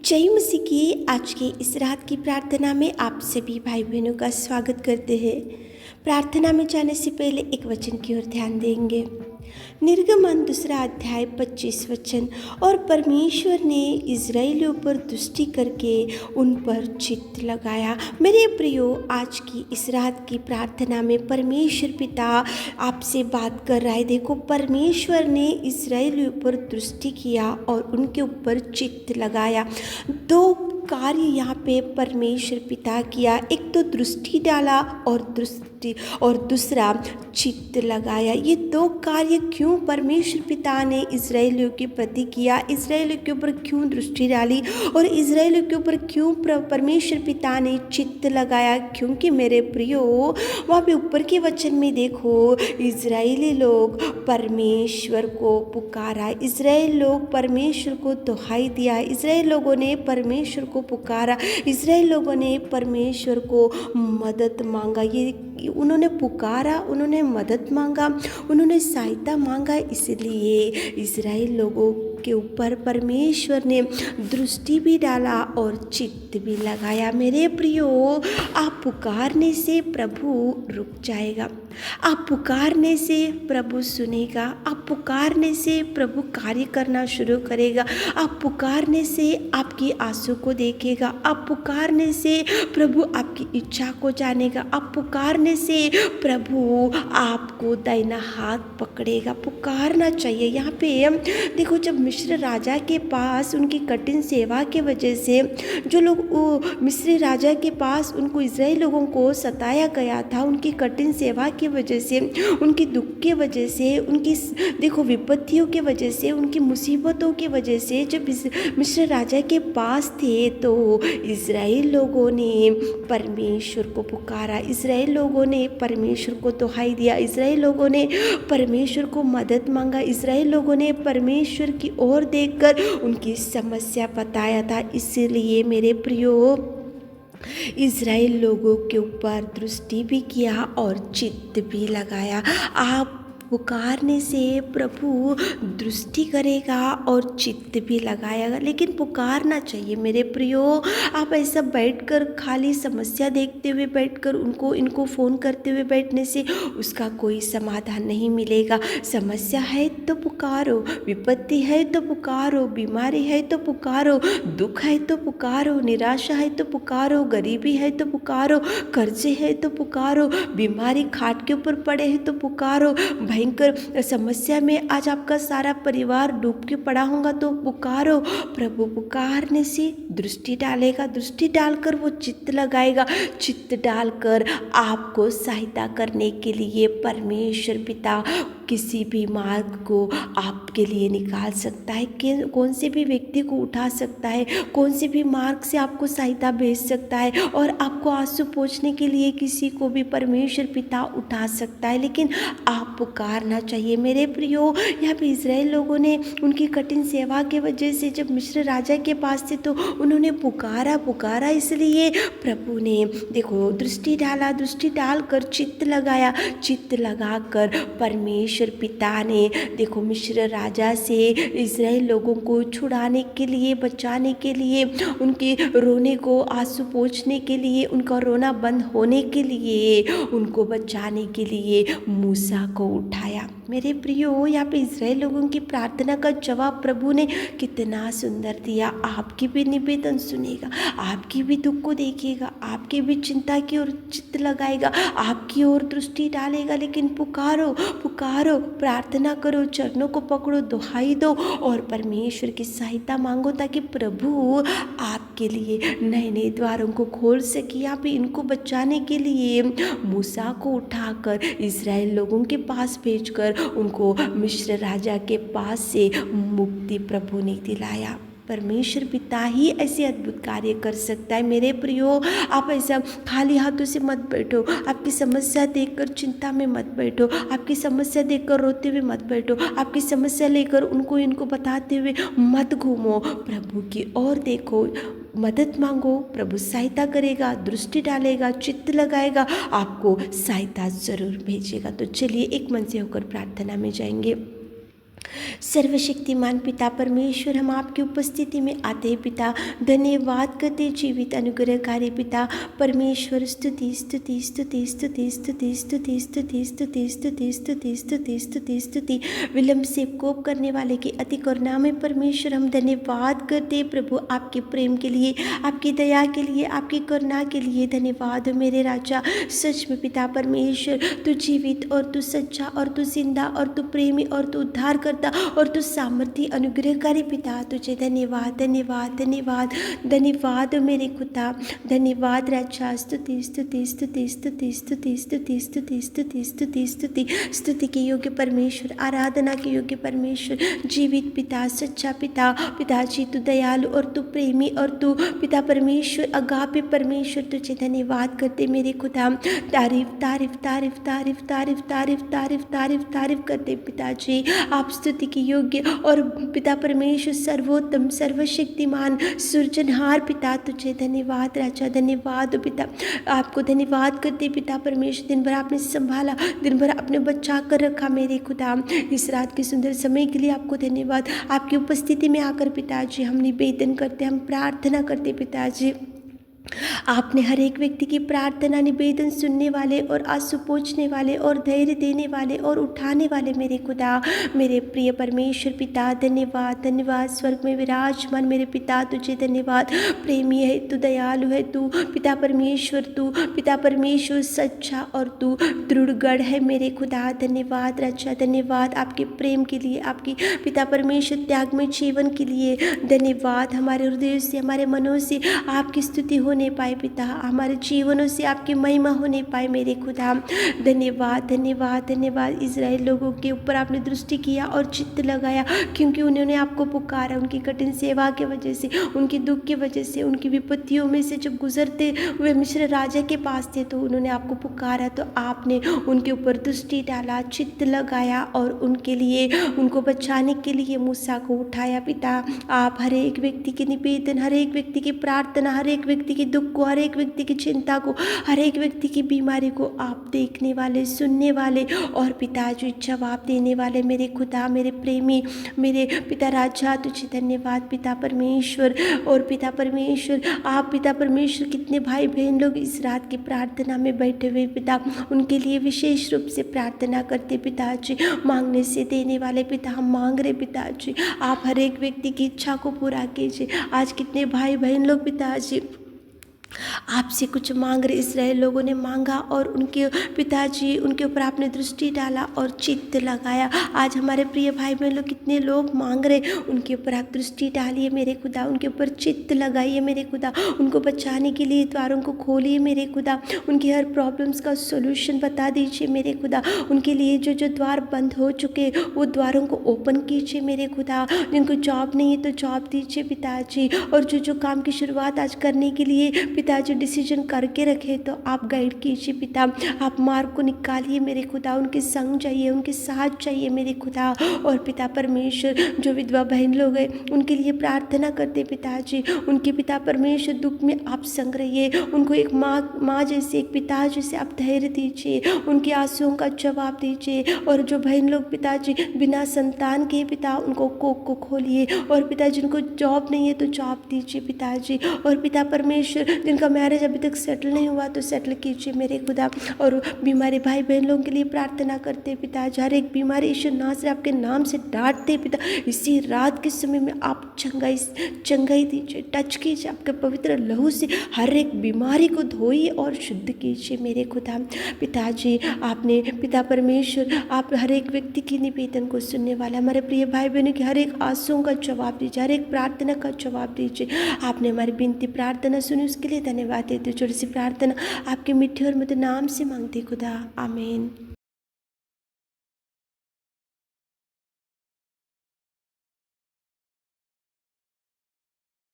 जय मसीह की आज की इस रात की प्रार्थना में आप सभी भाई बहनों का स्वागत करते हैं। प्रार्थना में जाने से पहले एक वचन की ओर ध्यान देंगे। निर्गमन 2 अध्याय 25 वचन। और परमेश्वर ने इज़राइलियों पर दृष्टि करके उन पर चित्त लगाया। मेरे प्रियो, आज की इस रात की प्रार्थना में परमेश्वर पिता आपसे बात कर रहा है। देखो, परमेश्वर ने इज़राइलियों पर दृष्टि किया और उनके ऊपर चित्त लगाया। दो कार्य यहाँ पे परमेश्वर पिता किया। एक तो दृष्टि डाला और दूसरा चित्त लगाया। ये दो कार्य क्यों परमेश्वर पिता ने इज़राइलियों के प्रति किया, इज़राइलियों के ऊपर क्यों दृष्टि डाली और इज़राइलियों के ऊपर क्यों परमेश्वर पिता ने चित्त लगाया? क्योंकि मेरे प्रियो, वहाँ पे ऊपर के वचन में देखो, इज़राइली लोग परमेश्वर को पुकारा, इज़राइल लोग परमेश्वर को दुहाई दिया, इज़राइल लोगों ने परमेश्वर को पुकारा, इज़राइल लोगों ने परमेश्वर को मदद मांगा। ये उन्होंने पुकारा, उन्होंने मदद मांगा, उन्होंने सहायता मांगा। इसलिए इज़राइल लोगों के ऊपर परमेश्वर ने दृष्टि भी डाला और चित्त भी लगाया। मेरे प्रियो, आप पुकारने से प्रभु रुक जाएगा, आप पुकारने से प्रभु सुनेगा, आप पुकारने से प्रभु कार्य करना शुरू करेगा, आप पुकारने से आपकी आंसू को देखेगा, आप पुकारने से प्रभु आपकी इच्छा को जानेगा, आप पुकारने से प्रभु आपको दाहिना हाथ पकड़ेगा। पुकारना चाहिए। यहाँ पे देखो, जब मिस्र राजा के पास उनकी कठिन सेवा के वजह से जो लोग मिस्र राजा के पास उनको इज़राइल लोगों को सताया गया था, उनकी कठिन सेवा की वजह से, उनकी दुख के वजह से, उनकी देखो विपत्तियों के वजह से, उनकी मुसीबतों की वजह से जब मिस्र राजा के पास थे तो इज़राइल लोगों ने परमेश्वर को पुकारा, इज़राइल लोगों ने परमेश्वर को दुहाई दिया, इज़राइल लोगों ने परमेश्वर को मदद मांगा, इज़राइल लोगों ने परमेश्वर की ओर देखकर उनकी समस्या बताया था। इसलिए मेरे प्रियो, इज़राइल लोगों के ऊपर दृष्टि भी किया और चित्त भी लगाया। आप पुकारने से प्रभु दृष्टि करेगा और चित्त भी लगाएगा। लेकिन पुकारना चाहिए मेरे प्रियो। आप ऐसा बैठकर खाली समस्या देखते हुए बैठकर इनको फ़ोन करते हुए बैठने से उसका कोई समाधान नहीं मिलेगा। समस्या है तो पुकारो, विपत्ति है तो पुकारो, बीमारी है तो पुकारो, दुख है तो पुकारो, निराशा है तो पुकारो, गरीबी है तो पुकारो, कर्जे है तो पुकारो, बीमारी खाट के ऊपर पड़े हैं तो पुकारो, भयंकर समस्या में आज आपका सारा परिवार डूब के पड़ा होगा तो पुकारो। प्रभु पुकारने से दृष्टि डालेगा, दृष्टि डालकर वो चित्त लगाएगा, चित्त डालकर आपको सहायता करने के लिए परमेश्वर पिता किसी भी मार्ग को आपके लिए निकाल सकता है, कि कौन से भी व्यक्ति को उठा सकता है, कौन से भी मार्ग से आपको सहायता भेज सकता है और आपको आंसू पोंछने के लिए किसी को भी परमेश्वर पिता उठा सकता है। लेकिन आप पुकारना चाहिए मेरे प्रियो। यहाँ पे इज़राइल लोगों ने उनकी कठिन सेवा के वजह से जब मिस्र राजा के पास थे तो उन्होंने पुकारा, इसलिए प्रभु ने देखो दृष्टि डाला, दृष्टि डालकर चित्त लगाया, चित्त लगाकर परमेश्वर पिता ने देखो मिस्र राजा से इज़राइल लोगों को छुड़ाने के लिए, बचाने के लिए, उनके रोने को आंसू पोंछने के लिए, उनका रोना बंद होने के लिए, उनको बचाने के लिए मूसा को उठाया। मेरे प्रियो, यहाँ पे इज़राइल लोगों की प्रार्थना का जवाब प्रभु ने कितना सुंदर दिया। आपकी भी निवेदन सुनेगा, आपकी भी दुख को देखेगा, आपकी भी चिंता की ओर चित्त लगाएगा, आपकी ओर दृष्टि डालेगा। लेकिन पुकारो, प्रार्थना करो, चरणों को पकड़ो, दुहाई दो और परमेश्वर की सहायता मांगो ताकि प्रभु आपके लिए नए नए द्वारों को खोल सके। यहाँ पे इनको बचाने के लिए मूसा को उठाकर इज़राइल लोगों के पास भेजकर उनको मिस्र राजा के पास से मुक्ति प्रभु ने दिलाया। परमेश्वर पिता ही ऐसे अद्भुत कार्य कर सकता है। मेरे प्रियो, आप ऐसा खाली हाथों से मत बैठो, आपकी समस्या देखकर चिंता में मत बैठो, आपकी समस्या देखकर रोते हुए मत बैठो, आपकी समस्या लेकर इनको बताते हुए मत घूमो। प्रभु की ओर देखो, मदद मांगो, प्रभु सहायता करेगा, दृष्टि डालेगा, चित्त लगाएगा, आपको सहायता ज़रूर भेजेगा। तो चलिए एक मन से होकर प्रार्थना में जाएंगे। सर्वशक्तिमान पिता परमेश्वर, हम आपकी उपस्थिति में आते हैं पिता, धन्यवाद करते जीवित अनुग्रहकारी पिता परमेश्वर। स्तुति स्तुति स्तुति स्तुति स्तुति स्तुति स्तुति स्तुति स्तुति स्तुति स्तुति स्तुति स्तुति। विलंब से कोप करने वाले के अति करुणा में परमेश्वर हम धन्यवाद करते प्रभु, आपके प्रेम के लिए, आपकी दया के लिए, आपकी करुणा के लिए धन्यवाद मेरे राजा। सच में पिता परमेश्वर, तू जीवित और तू सच्चा और तू जिंदा और तू प्रेमी और तू उद्धार करता और तू सामर्थी अनुग्रहकारी पिता, तुझे धन्यवाद धन्यवाद धन्यवाद धन्यवाद मेरे खुदा, धन्यवाद राजा। स्तुति स्तुति स्तुति स्तुति स्तुति स्तुति स्तुति स्तुति स्तुति स्तुति स्तुति के योग्य परमेश्वर, आराधना के योग्य परमेश्वर, जीवित पिता, सच्चा पिता, पिताजी तू दयालु और तू प्रेमी और तू पिता परमेश्वर अगापे परमेश्वर, तुझे धन्यवाद करते मेरे खुदा। तारीफ तारीफ तारीफ तारीफ तारीफ तारीफ तारीफ तारीफ तारीफ करते पिताजी, आप स्तुति के योग्य और पिता परमेश्वर सर्वोत्तम सर्वशक्तिमान सृजनहार पिता, तुझे धन्यवाद राजा, धन्यवाद पिता। आपको धन्यवाद करते पिता परमेश्वर, दिन भर आपने संभाला, दिन भर आपने बचा कर रखा मेरे खुदा। इस रात के सुंदर समय के लिए आपको धन्यवाद। आपकी उपस्थिति में आकर पिताजी हम निवेदन करते, हम प्रार्थना करते पिताजी, आपने हर एक व्यक्ति की प्रार्थना निवेदन सुनने वाले और आंसू पोंछने वाले और धैर्य देने वाले और उठाने वाले मेरे खुदा, मेरे प्रिय परमेश्वर पिता धन्यवाद धन्यवाद। स्वर्ग में विराजमान मेरे पिता तुझे धन्यवाद। प्रेमी है तू, दयालु है तू पिता परमेश्वर, तू पिता परमेश्वर सच्चा और तू दृढ़गढ़ है मेरे खुदा। धन्यवाद राजा, धन्यवाद आपके प्रेम के लिए, आपकी पिता परमेश्वर त्यागमय जीवन के लिए धन्यवाद। हमारे हृदय से, हमारे मनों से आपकी स्तुति होने पाए पिता, हमारे जीवनों से आपकी महिमा होने पाए मेरे खुदा। धन्यवाद धन्यवाद धन्यवाद। इजराइल लोगों के ऊपर आपने दृष्टि किया और चित्त लगाया, क्योंकि उन्होंने आपको पुकारा। उनकी कठिन सेवा के वजह से, उनकी दुख की वजह से, उनकी विपत्तियों में से जब गुजरते हुए मिस्र राजा के पास थे तो उन्होंने आपको पुकारा, तो आपने उनके ऊपर दृष्टि डाला, चित्त लगाया और उनके लिए, उनको बचाने के लिए मूसा को उठाया पिता। आप हर एक व्यक्ति के निवेदन, हर एक व्यक्ति की प्रार्थना, हर एक व्यक्ति की दुख को, हर एक व्यक्ति की चिंता को, हर एक व्यक्ति की बीमारी को आप देखने वाले, सुनने वाले और पिताजी जवाब देने वाले मेरे खुदा, मेरे प्रेमी, मेरे पिता राजा तुझे धन्यवाद पिता परमेश्वर। और पिता परमेश्वर, आप पिता परमेश्वर कितने भाई बहन लोग इस रात की प्रार्थना में बैठे हुए पिता, उनके लिए विशेष रूप से प्रार्थना करते पिताजी। मांगने से देने वाले पिता, हम मांग रहे पिताजी, आप हर एक व्यक्ति की इच्छा को पूरा कीजिए। आज कितने भाई बहन लोग पिताजी आपसे कुछ मांग रहे, इसराइल लोगों ने मांगा और उनके पिताजी उनके ऊपर आपने दृष्टि डाला और चित्त लगाया। आज हमारे प्रिय भाई बहन लोग कितने लोग मांग रहे, उनके ऊपर आप दृष्टि डालिए मेरे खुदा, उनके ऊपर चित्त लगाइए मेरे खुदा, उनको बचाने के लिए द्वारों को खोलिए मेरे खुदा, उनकी हर प्रॉब्लम्स का सोल्यूशन बता दीजिए मेरे खुदा। उनके लिए जो जो द्वार बंद हो चुके वो द्वारों को ओपन कीजिए मेरे खुदा। जिनको जॉब नहीं है तो जॉब दीजिए पिताजी, और जो जो काम की शुरुआत आज करने के लिए पिता जो डिसीजन करके रखे तो आप गाइड कीजिए पिता, आप मार्ग को निकालिए मेरे खुदा। उनके संग चाहिए, उनके साथ चाहिए मेरे खुदा। और पिता परमेश्वर, जो विधवा बहन लोग हैं उनके लिए प्रार्थना करते पिताजी, उनके पिता परमेश्वर दुख में आप संग रहिए, उनको एक माँ जैसे, एक पिता जैसे आप धैर्य दीजिए, उनके आंसुओं का जवाब दीजिए। और जो बहन लोग पिताजी बिना संतान के पिता, उनको कोख को खोलिए। और पिता जिनको जॉब नहीं है तो जॉब दीजिए पिताजी। और पिता परमेश्वर जिनका मैरिज अभी तक सेटल नहीं हुआ तो सेटल कीजिए मेरे खुदा। और बीमारी भाई बहन लोगों के लिए प्रार्थना करते पिता, हर एक बीमारी यीशु नाम से आपके नाम से डांटते पिता। इसी रात के समय में आप चंगाई दीजिए, टच कीजिए आपके पवित्र लहू से, हर एक बीमारी को धोइए और शुद्ध कीजिए मेरे खुदा। पिताजी आपने पिता परमेश्वर, आप हर एक व्यक्ति की निवेदन को सुनने वाला, हमारे प्रिय भाई बहनों की हर एक आंसुओं का जवाब दीजिए, हर एक प्रार्थना का जवाब दीजिए। आपने हमारी विनती प्रार्थना सुनी, उसके लिए धन्यवाद देते। छोटी सी प्रार्थना आपके मीठे और मधुर नाम से मांगते खुदा, आमीन।